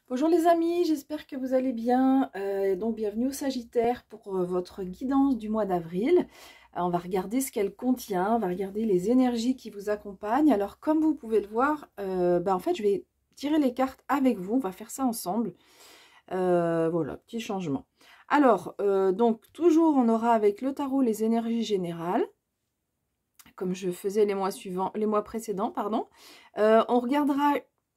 Bonjour les amis, j'espère que vous allez bien. Donc bienvenue au Sagittaire pour votre guidance du mois d'avril. On va regarder ce qu'elle contient, on va regarder les énergies qui vous accompagnent. Alors comme vous pouvez le voir, en fait je vais tirer les cartes avec vous, on va faire ça ensemble. Voilà, petit changement. Alors, donc toujours on aura avec le tarot les énergies générales, comme je faisais les mois précédents, pardon. On regardera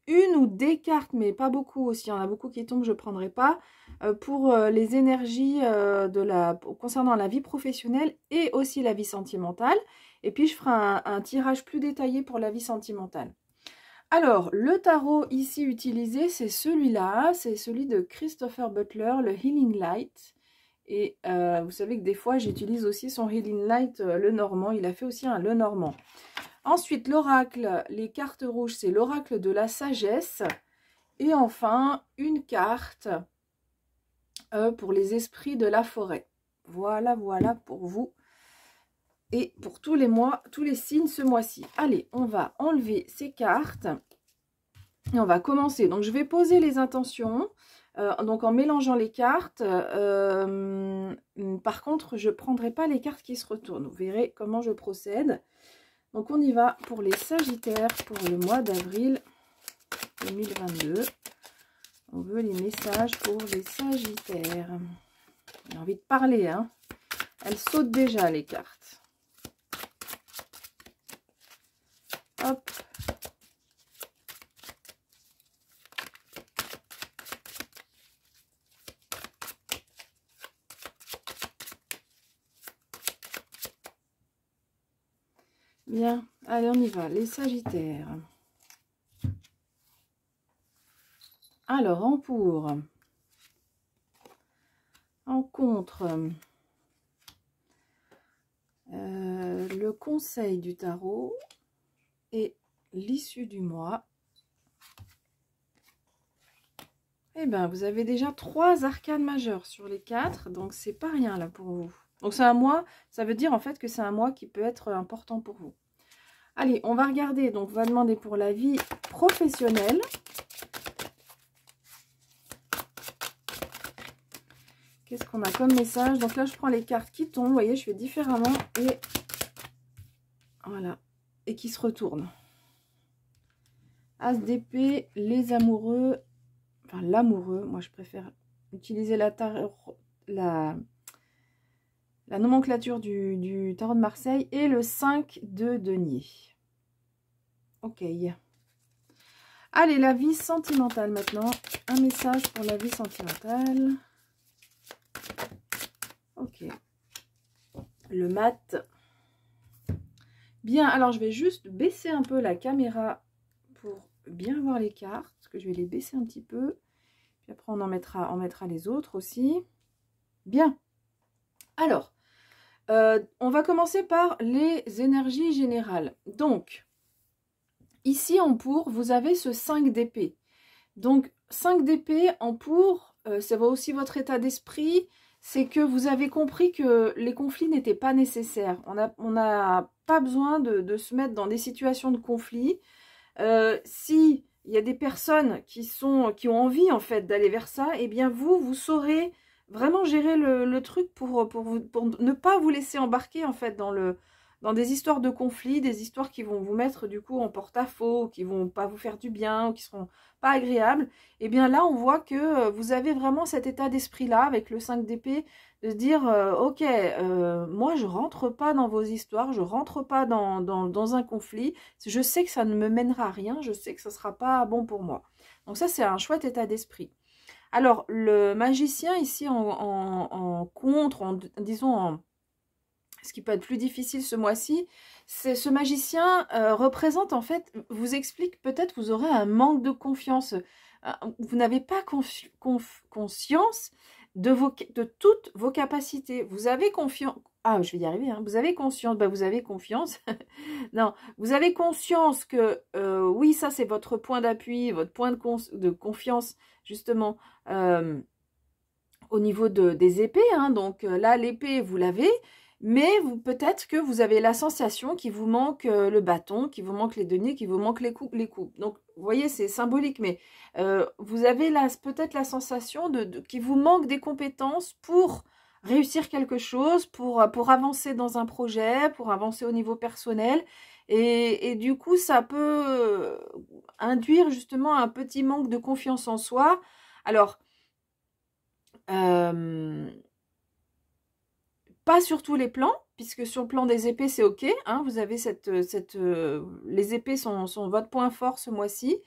une ou des cartes, mais pas beaucoup aussi, il y en a beaucoup qui tombent, je ne prendrai pas, pour les énergies concernant la vie professionnelle et aussi la vie sentimentale. Et puis je ferai un tirage plus détaillé pour la vie sentimentale. Alors, le tarot ici utilisé, c'est celui-là, c'est celui de Christopher Butler, le Healing Light. Et vous savez que des fois, j'utilise aussi son Healing Light, le Normand. Il a fait aussi un le Normand. Ensuite, l'oracle, les cartes rouges, c'est l'oracle de la sagesse. Et enfin, une carte pour les esprits de la forêt. Voilà, voilà pour vous. Et pour tous les mois, tous les signes ce mois-ci. Allez, on va enlever ces cartes. Et on va commencer. Donc, je vais poser les intentions. Donc, en mélangeant les cartes. Par contre, je ne prendrai pas les cartes qui se retournent. Vous verrez comment je procède. Donc, on y va pour les Sagittaires pour le mois d'avril 2022. On veut les messages pour les Sagittaires. J'ai envie de parler, hein. Elles sautent déjà, les cartes. Hop. Bien, allez, on y va. Les Sagittaires. Alors, en pour, en contre, le conseil du tarot et l'issue du mois. Eh bien, vous avez déjà 3 arcanes majeures sur les 4, donc c'est pas rien là pour vous. Donc c'est un mois, ça veut dire en fait que c'est un mois qui peut être important pour vous. Allez, on va regarder, donc on va demander pour la vie professionnelle. Qu'est-ce qu'on a comme message? Donc là, je prends les cartes qui tombent, vous voyez, je fais différemment et voilà, et qui se retournent. As d'épée, les amoureux, enfin l'amoureux, moi je préfère utiliser la nomenclature du tarot de Marseille, et le 5 de denier. Ok. Allez, la vie sentimentale maintenant. Un message pour la vie sentimentale. Ok. Le mat. Bien, alors je vais juste baisser un peu la caméra pour bien voir les cartes. Parce que je vais les baisser un petit peu. Puis après, on mettra les autres aussi. Bien. Alors, on va commencer par les énergies générales. Donc, ici en pour, vous avez ce 5 d'épée. Donc, 5 d'épée en pour, ça va aussi votre état d'esprit. C'est que vous avez compris que les conflits n'étaient pas nécessaires. On n'a pas besoin de se mettre dans des situations de conflit. Si il y a des personnes qui ont envie en fait d'aller vers ça, eh bien vous saurez vraiment gérer le truc pour ne pas vous laisser embarquer en fait dans des histoires de conflits, des histoires qui vont vous mettre du coup en porte-à-faux, qui vont pas vous faire du bien, ou qui seront pas agréables. Et bien là on voit que vous avez vraiment cet état d'esprit là avec le 5 d'épée, de se dire ok, moi je rentre pas dans vos histoires, je rentre pas dans un conflit, je sais que ça ne me mènera à rien, je sais que ça sera pas bon pour moi. Donc ça c'est un chouette état d'esprit. Alors le magicien ici en contre, disons ce qui peut être plus difficile ce mois-ci, c'est ce magicien représente en fait, vous explique peut-être vous aurez un manque de confiance, vous n'avez pas conscience de toutes vos capacités. Vous avez confiance. Ah, je vais y arriver. Hein. Vous avez conscience. Vous avez confiance. Non, vous avez conscience que oui, ça c'est votre point d'appui, votre point de confiance justement au niveau des épées. Hein. Donc là, l'épée, vous l'avez. Mais peut-être que vous avez la sensation qu'il vous manque le bâton, qu'il vous manque les deniers, qu'il vous manque les coupes. Donc, vous voyez, c'est symbolique, mais vous avez peut-être la sensation qu'il vous manque des compétences pour réussir quelque chose, pour avancer dans un projet, pour avancer au niveau personnel. Et du coup, ça peut induire justement un petit manque de confiance en soi. Alors, pas sur tous les plans, puisque sur le plan des épées, c'est ok. Hein, vous avez les épées sont votre point fort ce mois-ci.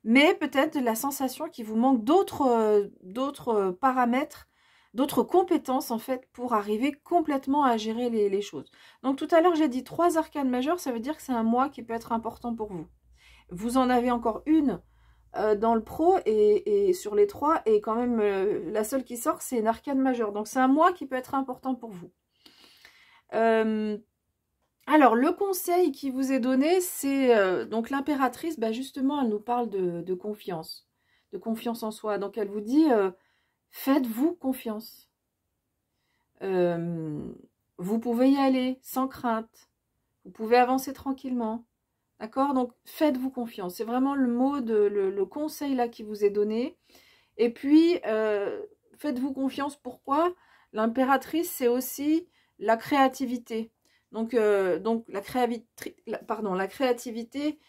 Mais peut-être la sensation qu'il vous manque d'autres paramètres, d'autres compétences en fait, pour arriver complètement à gérer les choses. Donc tout à l'heure, j'ai dit 3 arcanes majeures, ça veut dire que c'est un mois qui peut être important pour vous. Vous en avez encore une dans le pro et sur les 3, et quand même la seule qui sort, c'est une arcane majeure. Donc c'est un mois qui peut être important pour vous. Alors, le conseil qui vous est donné, c'est donc l'impératrice, bah justement, elle nous parle de confiance en soi. Donc, elle vous dit, faites-vous confiance. Vous pouvez y aller sans crainte. Vous pouvez avancer tranquillement. D'accord? Donc, faites-vous confiance. C'est vraiment le mot, le conseil là qui vous est donné. Et puis, faites-vous confiance. Pourquoi? L'impératrice, c'est aussi la créativité. Donc la créativité,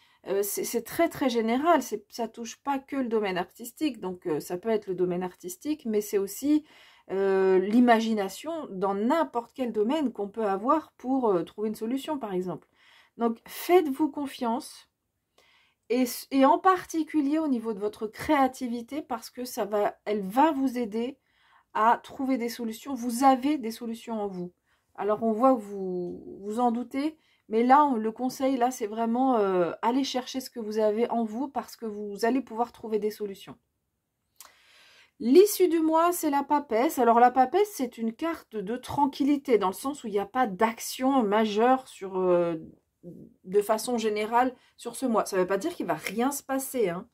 c'est très très général. Ça touche pas que le domaine artistique. Donc ça peut être le domaine artistique, mais c'est aussi l'imagination dans n'importe quel domaine qu'on peut avoir pour trouver une solution, par exemple. Donc faites-vous confiance. Et en particulier au niveau de votre créativité, parce que elle va vous aider à trouver des solutions. Vous avez des solutions en vous. Alors, on voit que vous en doutez, mais là, le conseil, là, c'est vraiment aller chercher ce que vous avez en vous parce que vous allez pouvoir trouver des solutions. L'issue du mois, c'est la papesse. Alors, la papesse, c'est une carte de tranquillité, dans le sens où il n'y a pas d'action majeure de façon générale sur ce mois. Ça ne veut pas dire qu'il ne va rien se passer, hein,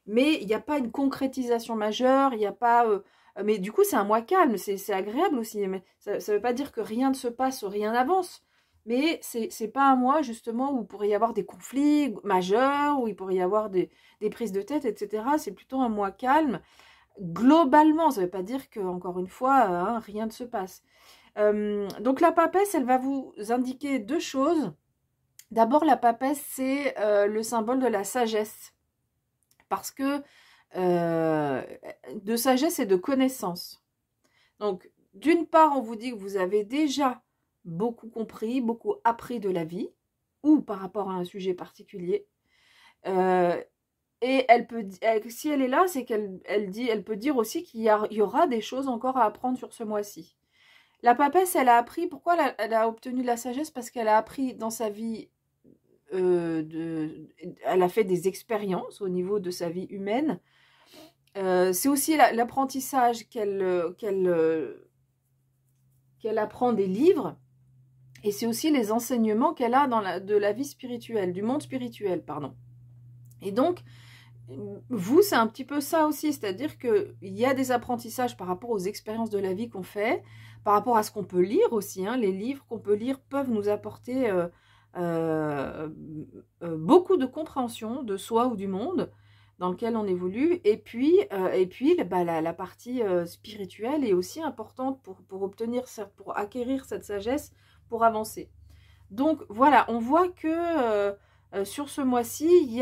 mais il n'y a pas une concrétisation majeure, il n'y a pas... mais du coup, c'est un mois calme, c'est agréable aussi. Mais ça ne veut pas dire que rien ne se passe ou rien n'avance. Mais c'est pas un mois, justement, où il pourrait y avoir des conflits majeurs, où il pourrait y avoir des prises de tête, etc. C'est plutôt un mois calme. Globalement, ça ne veut pas dire que, encore une fois, hein, rien ne se passe. Donc la papesse, elle va vous indiquer 2 choses. D'abord, la papesse, c'est le symbole de la sagesse. Parce que de sagesse et de connaissance. Donc, d'une part, on vous dit que vous avez déjà beaucoup compris, beaucoup appris de la vie, ou par rapport à un sujet particulier. Et si elle est là, c'est elle peut dire aussi qu'il y aura des choses encore à apprendre sur ce mois-ci. La papesse, elle a appris, pourquoi elle a obtenu de la sagesse? Parce qu'elle a appris dans sa vie, elle a fait des expériences au niveau de sa vie humaine. C'est aussi l'apprentissage qu'elle apprend des livres, et c'est aussi les enseignements qu'elle a de la vie spirituelle, du monde spirituel, pardon. Et donc, vous, c'est un petit peu ça aussi, c'est-à-dire qu'il y a des apprentissages par rapport aux expériences de la vie qu'on fait, par rapport à ce qu'on peut lire aussi, hein. Les livres qu'on peut lire peuvent nous apporter beaucoup de compréhension de soi ou du monde dans lequel on évolue, et puis la partie spirituelle est aussi importante pour acquérir cette sagesse, pour avancer. Donc voilà, on voit que sur ce mois-ci,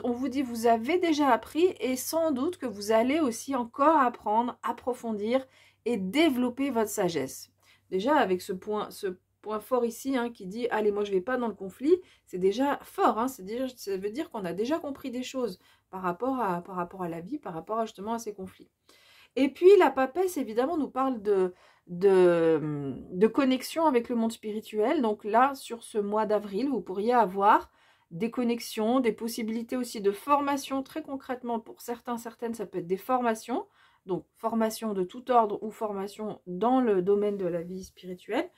on vous dit vous avez déjà appris, et sans doute que vous allez aussi encore apprendre, approfondir et développer votre sagesse. Déjà avec ce point fort ici, hein, qui dit allez, moi je vais pas dans le conflit, c'est déjà fort, hein, ça veut dire qu'on a déjà compris des choses par rapport à la vie, par rapport justement à ces conflits. Et puis la papesse, évidemment, nous parle de connexion avec le monde spirituel. Donc là, sur ce mois d'avril, vous pourriez avoir des connexions, des possibilités aussi de formation, très concrètement pour certaines, ça peut être des formations donc formation de tout ordre ou formation dans le domaine de la vie spirituelle,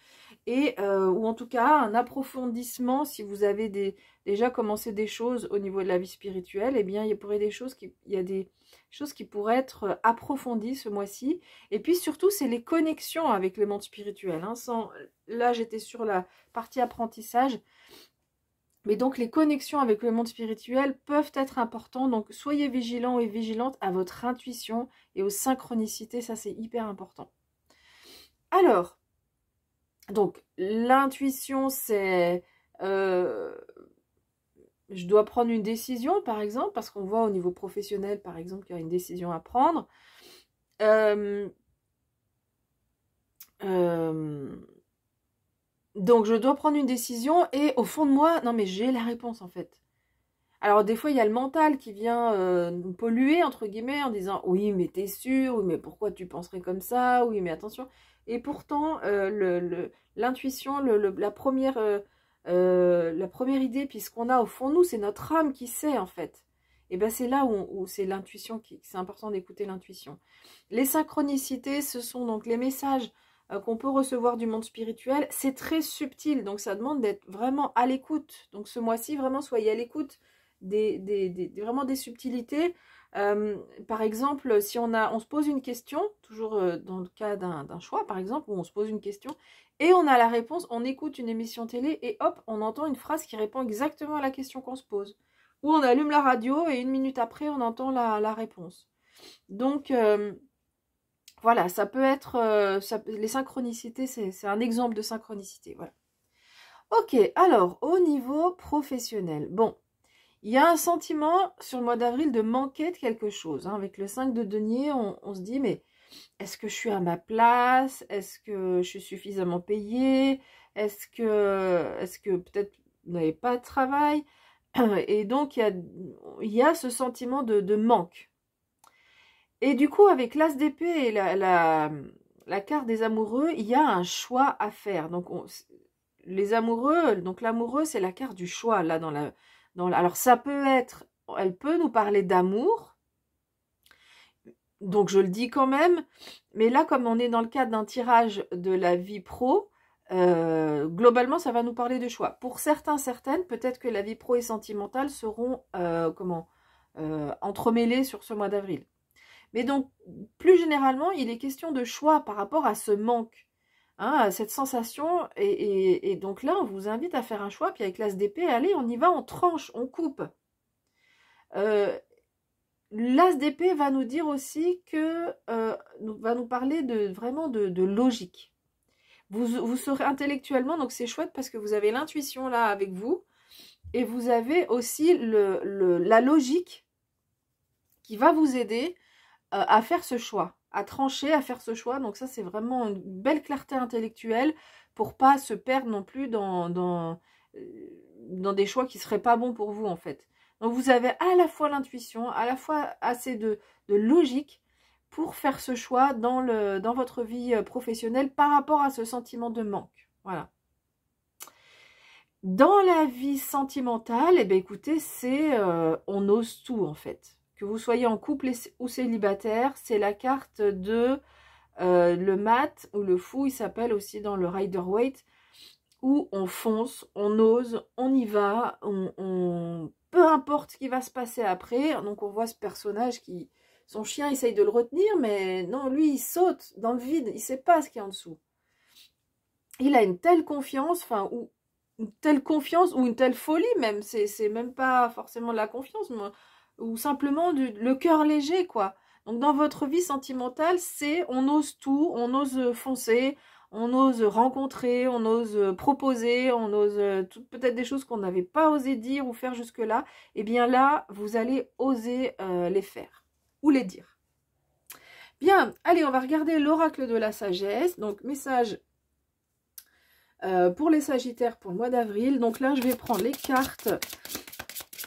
et ou en tout cas un approfondissement si vous avez déjà commencé des choses au niveau de la vie spirituelle, eh bien il y a des choses qui pourraient être approfondies ce mois-ci. Et puis surtout, c'est les connexions avec le monde spirituel, hein. Là, j'étais sur la partie apprentissage. Mais donc, les connexions avec le monde spirituel peuvent être importantes. Donc, soyez vigilants et vigilantes à votre intuition et aux synchronicités. Ça, c'est hyper important. Alors, donc, l'intuition, c'est... je dois prendre une décision, par exemple, parce qu'on voit au niveau professionnel, par exemple, qu'il y a une décision à prendre. Donc, je dois prendre une décision et au fond de moi, non mais j'ai la réponse en fait. Alors, des fois, il y a le mental qui vient nous polluer, entre guillemets, en disant « Oui, mais t'es sûr, oui, mais pourquoi tu penserais comme ça, oui, mais attention ». Et pourtant, l'intuition, la première idée, puisqu'on a au fond de nous, c'est notre âme qui sait en fait. Et bien, c'est là où c'est l'intuition, c'est important d'écouter l'intuition. Les synchronicités, ce sont donc les messages qu'on peut recevoir du monde spirituel. C'est très subtil, donc ça demande d'être vraiment à l'écoute. Donc ce mois-ci, vraiment, soyez à l'écoute vraiment des subtilités. Par exemple, si on se pose une question, toujours dans le cas d'un choix, par exemple, où on se pose une question, et on a la réponse, on écoute une émission télé, et hop, on entend une phrase qui répond exactement à la question qu'on se pose. Ou on allume la radio, et 1 minute après, on entend la réponse. Donc... voilà, ça peut être... les synchronicités, c'est un exemple de synchronicité. Voilà. Ok, alors, au niveau professionnel. Bon, il y a un sentiment sur le mois d'avril de manquer de quelque chose. Hein. Avec le 5 de denier, on se dit, mais est-ce que je suis à ma place? Est-ce que je suis suffisamment payée? Est-ce que peut-être vous n'avez pas de travail? Et donc, il y a ce sentiment de manque. Et du coup, avec l'as d'épée et la carte des amoureux, il y a un choix à faire. Donc, les amoureux, donc l'amoureux, c'est la carte du choix. Là, alors, ça peut être, elle peut nous parler d'amour. Donc, je le dis quand même. Mais là, comme on est dans le cadre d'un tirage de la vie pro, globalement, ça va nous parler de choix. Pour certaines, peut-être que la vie pro et sentimentale seront, entremêlées sur ce mois d'avril. Mais donc, plus généralement, il est question de choix par rapport à ce manque, hein, à cette sensation. Et donc là, on vous invite à faire un choix. Puis avec l'as d'épée, allez, on y va, on tranche, on coupe. L'as d'épée va nous dire aussi que, va nous parler vraiment de logique. Vous serez intellectuellement, donc c'est chouette parce que vous avez l'intuition là avec vous. Et vous avez aussi la logique qui va vous aider à faire ce choix, à trancher, à faire ce choix. Donc ça, c'est vraiment une belle clarté intellectuelle pour pas se perdre non plus dans des choix qui seraient pas bons pour vous, en fait. Donc vous avez à la fois l'intuition, à la fois assez de logique pour faire ce choix dans votre vie professionnelle par rapport à ce sentiment de manque. Voilà. Dans la vie sentimentale, eh bien, écoutez, on ose tout, en fait. Que vous soyez en couple ou célibataire, c'est la carte de le mat ou le fou, il s'appelle aussi dans le Rider-Waite, où on fonce, on ose, on y va, peu importe ce qui va se passer après. Donc on voit ce personnage son chien essaye de le retenir, mais non, lui il saute dans le vide, il ne sait pas ce qu'il y a en dessous. Il a une telle confiance, ou une telle folie même, c'est même pas forcément de la confiance, mais ou simplement le cœur léger, quoi. Donc, dans votre vie sentimentale, on ose tout, on ose foncer, on ose rencontrer, on ose proposer, on ose peut-être des choses qu'on n'avait pas osé dire ou faire jusque-là. Et bien là, vous allez oser les faire ou les dire. Bien, allez, on va regarder l'oracle de la sagesse. Donc, message pour les sagittaires pour le mois d'avril. Donc là, je vais prendre les cartes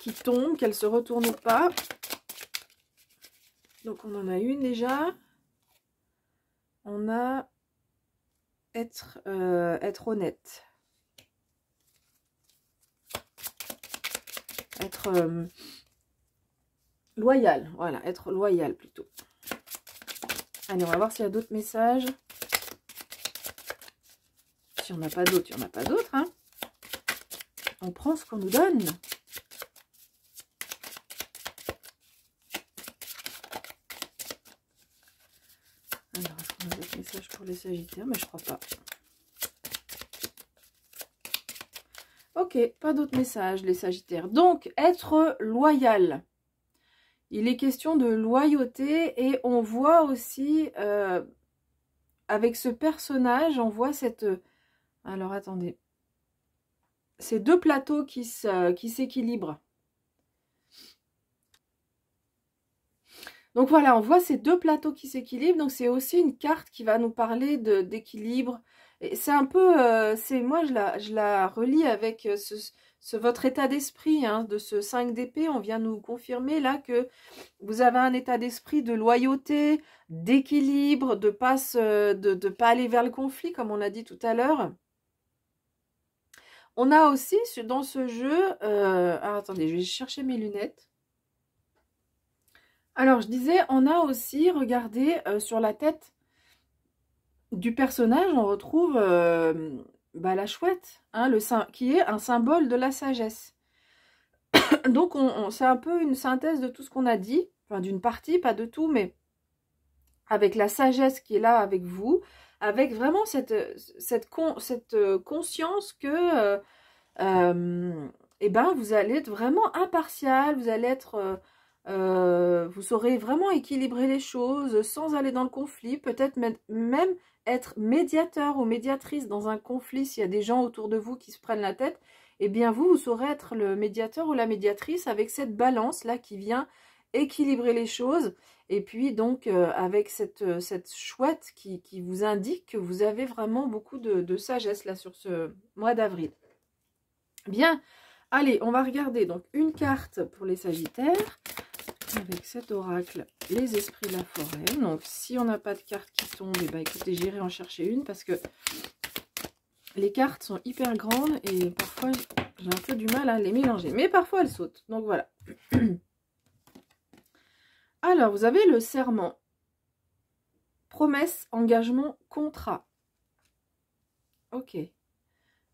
qui tombent, qu'elles ne se retournent pas. Donc, on en a une déjà. On a être honnête. Être loyal. Voilà, être loyal plutôt. Allez, on va voir s'il y a d'autres messages. S'il n'y en a pas d'autres, il n'y en a pas d'autres. Hein. On prend ce qu'on nous donne. Alors, est-ce qu'on a d'autres messages pour les Sagittaires? Mais je crois pas. Ok, pas d'autres messages, les Sagittaires. Donc, être loyal. Il est question de loyauté et on voit aussi, avec ce personnage, on voit cette... Alors, attendez. Ces deux plateaux qui s'équilibrent. Donc voilà, on voit ces deux plateaux qui s'équilibrent. Donc c'est aussi une carte qui va nous parler d'équilibre. C'est un peu, moi je la relie avec votre état d'esprit, hein, de ce 5 d'épée. On vient nous confirmer là que vous avez un état d'esprit de loyauté, d'équilibre, de pas aller vers le conflit, comme on a dit tout à l'heure. On a aussi dans ce jeu, alors attendez, je vais chercher mes lunettes. Alors, je disais, on a aussi, regardez, sur la tête du personnage, on retrouve la chouette, hein, qui est un symbole de la sagesse. Donc, c'est un peu une synthèse de tout ce qu'on a dit, enfin d'une partie, pas de tout, mais avec la sagesse qui est là avec vous, avec vraiment cette conscience que vous allez être vraiment impartial, vous allez être... vous saurez vraiment équilibrer les choses sans aller dans le conflit, peut-être même être médiateur ou médiatrice dans un conflit s'il y a des gens autour de vous qui se prennent la tête, eh bien vous saurez être le médiateur ou la médiatrice avec cette balance là qui vient équilibrer les choses et puis donc avec cette chouette qui vous indique que vous avez vraiment beaucoup de sagesse là sur ce mois d'avril. Bien, allez, on va regarder donc une carte pour les Sagittaires. Avec cet oracle, les esprits de la forêt. Donc, si on n'a pas de carte qui tombe, et écoutez, j'irai en chercher une parce que les cartes sont hyper grandes et parfois j'ai un peu du mal à les mélanger. Mais parfois elles sautent. Donc voilà. Alors, vous avez le serment. Promesse, engagement, contrat. Ok.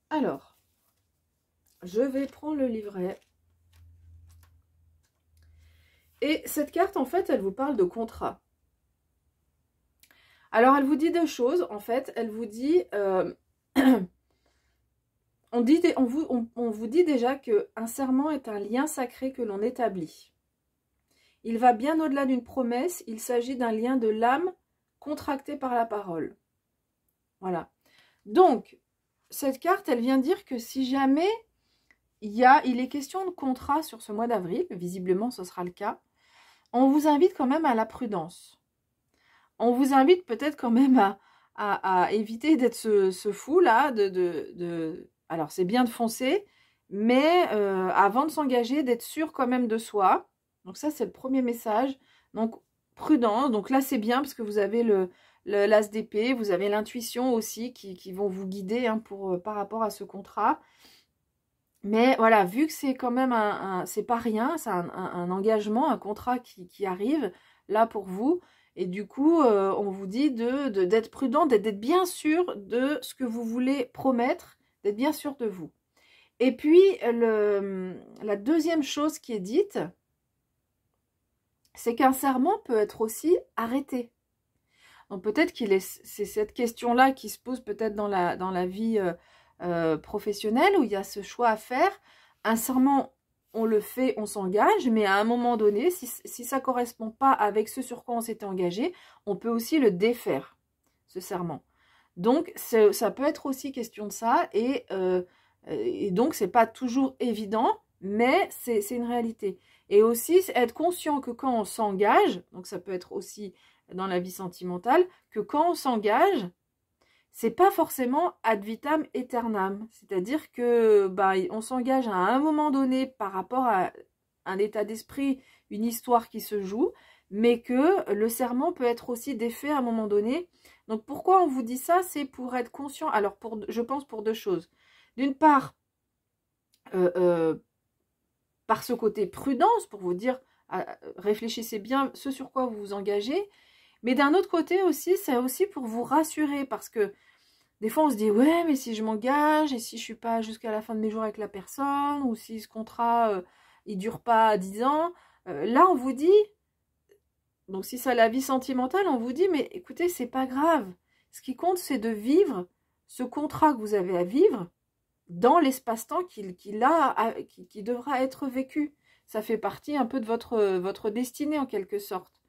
Alors, je vais prendre le livret. Et cette carte, en fait, elle vous parle de contrat. Alors, elle vous dit deux choses. En fait, elle vous dit... on vous dit déjà qu'un serment est un lien sacré que l'on établit. Il va bien au-delà d'une promesse. Il s'agit d'un lien de l'âme contracté par la parole. Voilà. Donc, cette carte, elle vient dire que si jamais il est question de contrat sur ce mois d'avril, visiblement ce sera le cas, on vous invite quand même à la prudence. On vous invite peut-être quand même à éviter d'être ce fou là. Alors c'est bien de foncer, mais avant de s'engager, d'être sûr quand même de soi. Donc ça c'est le premier message. Donc prudence. Donc là c'est bien parce que vous avez l'as d'épée, vous avez l'intuition aussi qui vont vous guider hein, par rapport à ce contrat. Mais voilà, vu que c'est quand même c'est pas rien, c'est un engagement, un contrat qui arrive là pour vous. Et du coup, on vous dit d'être prudent, d'être bien sûr de ce que vous voulez promettre, d'être bien sûr de vous. Et puis, la deuxième chose qui est dite, c'est qu'un serment peut être aussi arrêté. Donc peut-être c'est cette question-là qui se pose peut-être dans la vie professionnelle où il y a ce choix à faire. Un serment, on le fait, on s'engage, mais à un moment donné, si ça ne correspond pas avec ce sur quoi on s'était engagé, on peut aussi le défaire, ce serment. Donc ça peut être aussi question de ça, et donc c'est pas toujours évident, mais c'est une réalité. Et aussi être conscient que quand on s'engage, donc ça peut être aussi dans la vie sentimentale, que quand on s'engage, c'est pas forcément ad vitam aeternam. C'est-à-dire que on s'engage à un moment donné par rapport à un état d'esprit, une histoire qui se joue, mais que le serment peut être aussi défait à un moment donné. Donc pourquoi on vous dit ça? C'est pour être conscient. Alors je pense pour deux choses. D'une part, par ce côté prudence, pour vous dire, réfléchissez bien ce sur quoi vous vous engagez. Mais d'un autre côté aussi, c'est aussi pour vous rassurer, parce que des fois on se dit, ouais, mais si je m'engage, et si je suis pas jusqu'à la fin de mes jours avec la personne, ou si ce contrat, il dure pas 10 ans, là on vous dit, donc si c'est la vie sentimentale, on vous dit, mais écoutez, c'est pas grave. Ce qui compte, c'est de vivre ce contrat que vous avez à vivre dans l'espace-temps qui devra être vécu. Ça fait partie un peu de votre destinée en quelque sorte.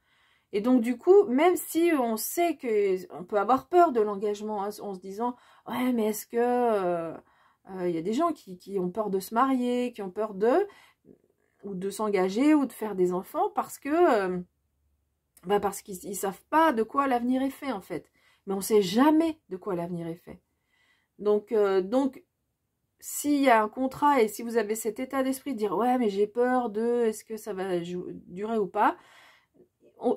Et donc du coup, même si on sait qu'on peut avoir peur de l'engagement, hein, en se disant « Ouais, mais est-ce que y a des gens qui ont peur de se marier, qui ont peur ou de s'engager, ou de faire des enfants, parce que parce qu'ils savent pas de quoi l'avenir est fait en fait. Mais on sait jamais de quoi l'avenir est fait. Donc s'il y a un contrat et si vous avez cet état d'esprit de dire « Ouais, mais j'ai peur de... Est-ce que ça va durer ou pas ?»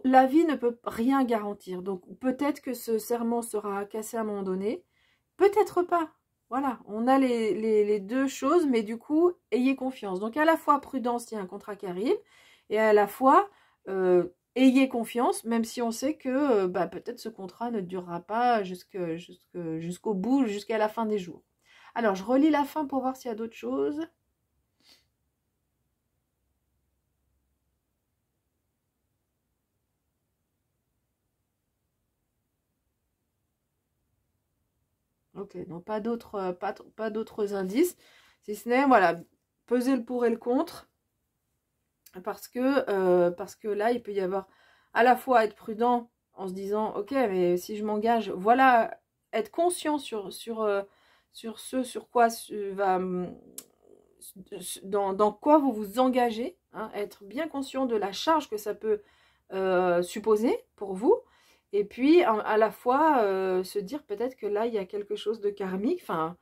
La vie ne peut rien garantir. Donc peut-être que ce serment sera cassé à un moment donné. Peut-être pas. Voilà, on a les deux choses, mais du coup, ayez confiance. Donc à la fois prudence, il y a un contrat qui arrive, et à la fois... ayez confiance, même si on sait que peut-être ce contrat ne durera pas jusqu'au bout, jusqu'à la fin des jours. Alors, je relis la fin pour voir s'il y a d'autres choses. Ok, donc pas d'autres indices, si ce n'est, voilà, peser le pour et le contre, parce que là, il peut y avoir à la fois être prudent en se disant, ok, mais si je m'engage, voilà, être conscient sur ce sur quoi dans quoi vous vous engagez, hein, être bien conscient de la charge que ça peut supposer pour vous, et puis à la fois se dire peut-être que là il y a quelque chose de karmique, enfin,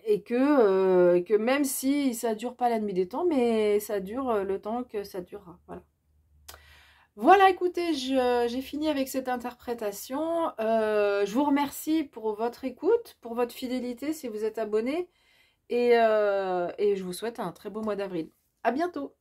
et que même si ça dure pas la nuit des temps, mais ça dure le temps que ça durera. Voilà. Voilà, écoutez, j'ai fini avec cette interprétation. Je vous remercie pour votre écoute, pour votre fidélité si vous êtes abonné. Et je vous souhaite un très beau mois d'avril. À bientôt!